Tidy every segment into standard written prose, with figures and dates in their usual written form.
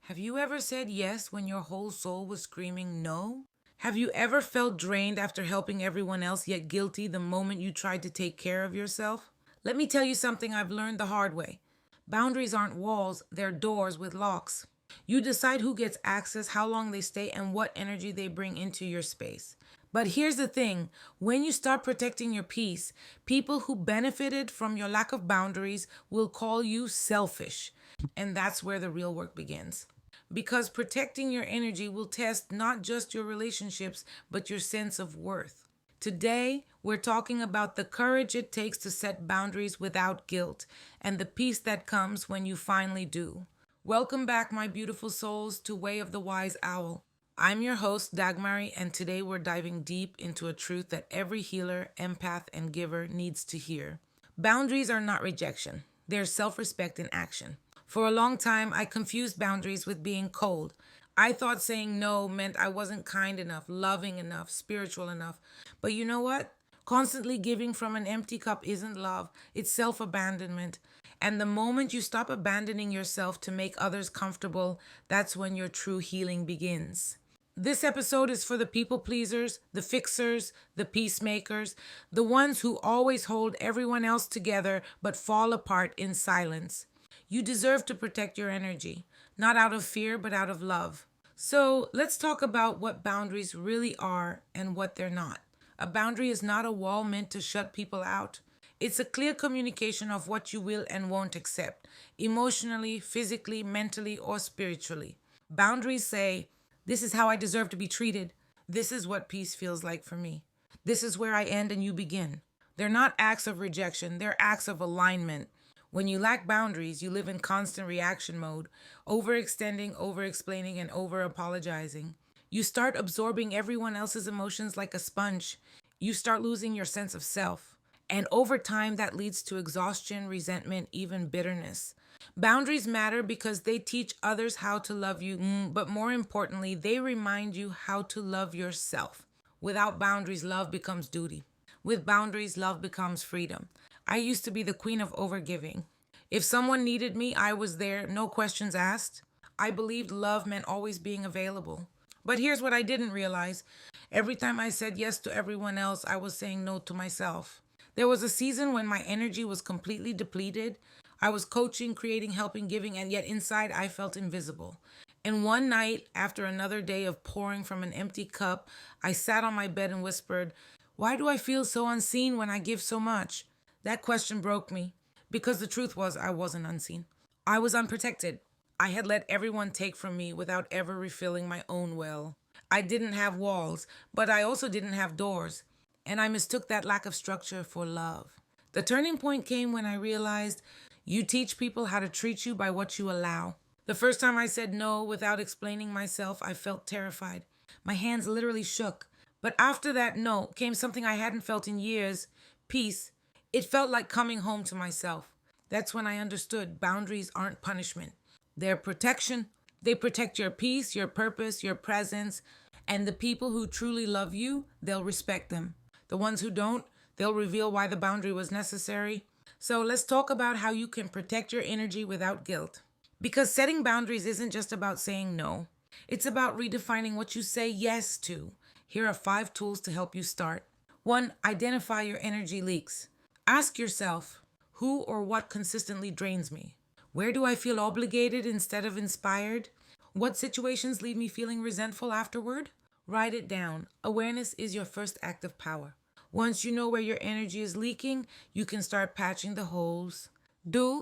Have you ever said yes when your whole soul was screaming no? Have you ever felt drained after helping everyone else yet guilty the moment you tried to take care of yourself? Let me tell you something I've learned the hard way. Boundaries aren't walls, they're doors with locks. You decide who gets access, how long they stay, and what energy they bring into your space. But here's the thing, when you start protecting your peace, people who benefited from your lack of boundaries will call you selfish. And that's where the real work begins. Because protecting your energy will test not just your relationships, but your sense of worth. Today, we're talking about the courage it takes to set boundaries without guilt and the peace that comes when you finally do. Welcome back, my beautiful souls, to Way of the Wise Owl. I'm your host, Dagmarie, and today we're diving deep into a truth that every healer, empath, and giver needs to hear. Boundaries are not rejection, they're self respect in action. For a long time, I confused boundaries with being cold. I thought saying no meant I wasn't kind enough, loving enough, spiritual enough. But you know what? Constantly giving from an empty cup isn't love, it's self abandonment. And the moment you stop abandoning yourself to make others comfortable, that's when your true healing begins. This episode is for the people pleasers, the fixers, the peacemakers, the ones who always hold everyone else together but fall apart in silence. You deserve to protect your energy, not out of fear but out of love. So let's talk about what boundaries really are and what they're not. A boundary is not a wall meant to shut people out. It's a clear communication of what you will and won't accept, emotionally, physically, mentally, or spiritually. Boundaries say, this is how I deserve to be treated. This is what peace feels like for me. This is where I end and you begin. They're not acts of rejection, they're acts of alignment. When you lack boundaries, you live in constant reaction mode, overextending, over-explaining, and over-apologizing. You start absorbing everyone else's emotions like a sponge. You start losing your sense of self. And over time, that leads to exhaustion, resentment, even bitterness. Boundaries matter because they teach others how to love you, but more importantly, they remind you how to love yourself. Without boundaries, love becomes duty. With boundaries, love becomes freedom. I used to be the queen of overgiving. If someone needed me, I was there, no questions asked. I believed love meant always being available. But here's what I didn't realize. Every time I said yes to everyone else, I was saying no to myself. There was a season when my energy was completely depleted. I was coaching, creating, helping, giving, and yet inside I felt invisible. And one night, after another day of pouring from an empty cup, I sat on my bed and whispered, why do I feel so unseen when I give so much? That question broke me because the truth was I wasn't unseen. I was unprotected. I had let everyone take from me without ever refilling my own well. I didn't have walls, but I also didn't have doors. And I mistook that lack of structure for love. The turning point came when I realized you teach people how to treat you by what you allow. The first time I said no without explaining myself, I felt terrified. My hands literally shook. But after that no came something I hadn't felt in years, peace. It felt like coming home to myself. That's when I understood boundaries aren't punishment. They're protection. They protect your peace, your purpose, your presence, and the people who truly love you, they'll respect them. The ones who don't, they'll reveal why the boundary was necessary. So let's talk about how you can protect your energy without guilt. Because setting boundaries isn't just about saying no. It's about redefining what you say yes to. Here are 5 tools to help you start. 1. Identify your energy leaks. Ask yourself, who or what consistently drains me? Where do I feel obligated instead of inspired? What situations leave me feeling resentful afterward? Write it down. Awareness is your first act of power. Once you know where your energy is leaking, you can start patching the holes.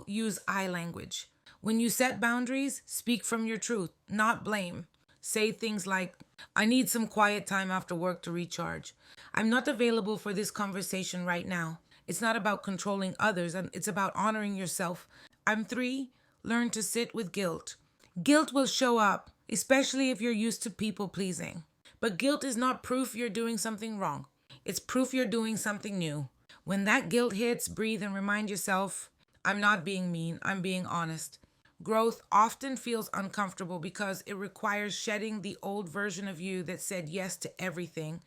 Use I language. When you set boundaries, speak from your truth, not blame. Say things like, I need some quiet time after work to recharge. I'm not available for this conversation right now. It's not about controlling others, and it's about honoring yourself. 3. Learn to sit with guilt. Guilt will show up, especially if you're used to people pleasing. But guilt is not proof you're doing something wrong. It's proof you're doing something new. When that guilt hits, breathe and remind yourself, I'm not being mean, I'm being honest. Growth often feels uncomfortable because it requires shedding the old version of you that said yes to everything.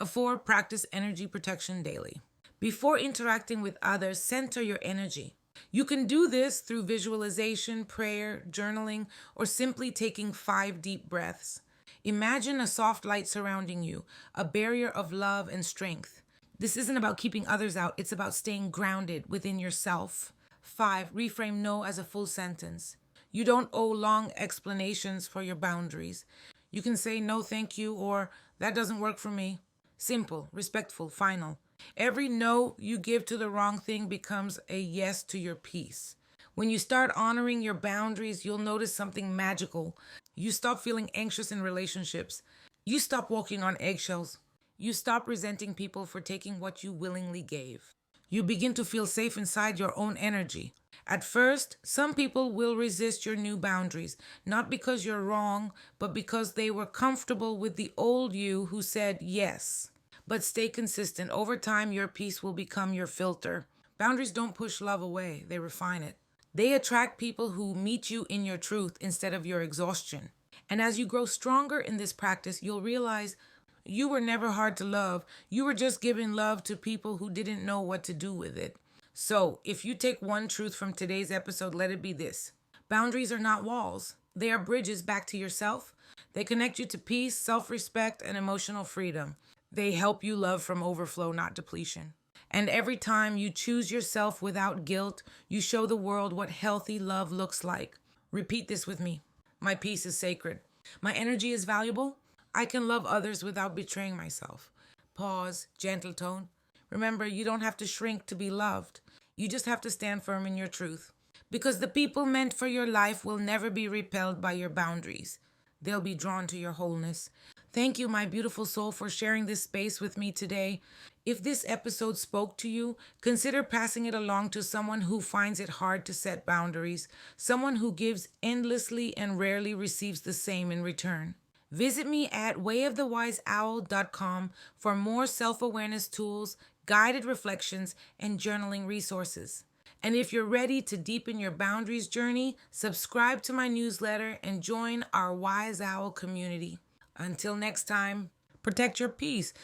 4. Practice energy protection daily. Before interacting with others, center your energy. You can do this through visualization, prayer, journaling, or simply taking 5 deep breaths. Imagine a soft light surrounding you, a barrier of love and strength. This isn't about keeping others out, it's about staying grounded within yourself. 5. Reframe no as a full sentence. You don't owe long explanations for your boundaries. You can say no, thank you, or that doesn't work for me. Simple, respectful, final. Every no you give to the wrong thing becomes a yes to your peace. When you start honoring your boundaries, you'll notice something magical. You stop feeling anxious in relationships. You stop walking on eggshells. You stop resenting people for taking what you willingly gave. You begin to feel safe inside your own energy. At first, some people will resist your new boundaries, not because you're wrong, but because they were comfortable with the old you who said yes. But stay consistent. Over time, your peace will become your filter. Boundaries don't push love away, they refine it. They attract people who meet you in your truth instead of your exhaustion. And as you grow stronger in this practice, you'll realize you were never hard to love. You were just giving love to people who didn't know what to do with it. So, if you take one truth from today's episode, let it be this. Boundaries are not walls. They are bridges back to yourself. They connect you to peace, self-respect, and emotional freedom. They help you love from overflow, not depletion. And every time you choose yourself without guilt, you show the world what healthy love looks like. Repeat this with me. My peace is sacred. My energy is valuable. I can love others without betraying myself. Pause, gentle tone. Remember, you don't have to shrink to be loved. You just have to stand firm in your truth. Because the people meant for your life will never be repelled by your boundaries. They'll be drawn to your wholeness. Thank you, my beautiful soul, for sharing this space with me today. If this episode spoke to you, consider passing it along to someone who finds it hard to set boundaries, someone who gives endlessly and rarely receives the same in return. Visit me at wayofthewiseowl.com for more self-awareness tools, guided reflections, and journaling resources. And if you're ready to deepen your boundaries journey, subscribe to my newsletter and join our Wise Owl community. Until next time, protect your peace,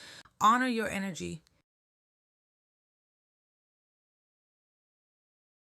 honor your energy,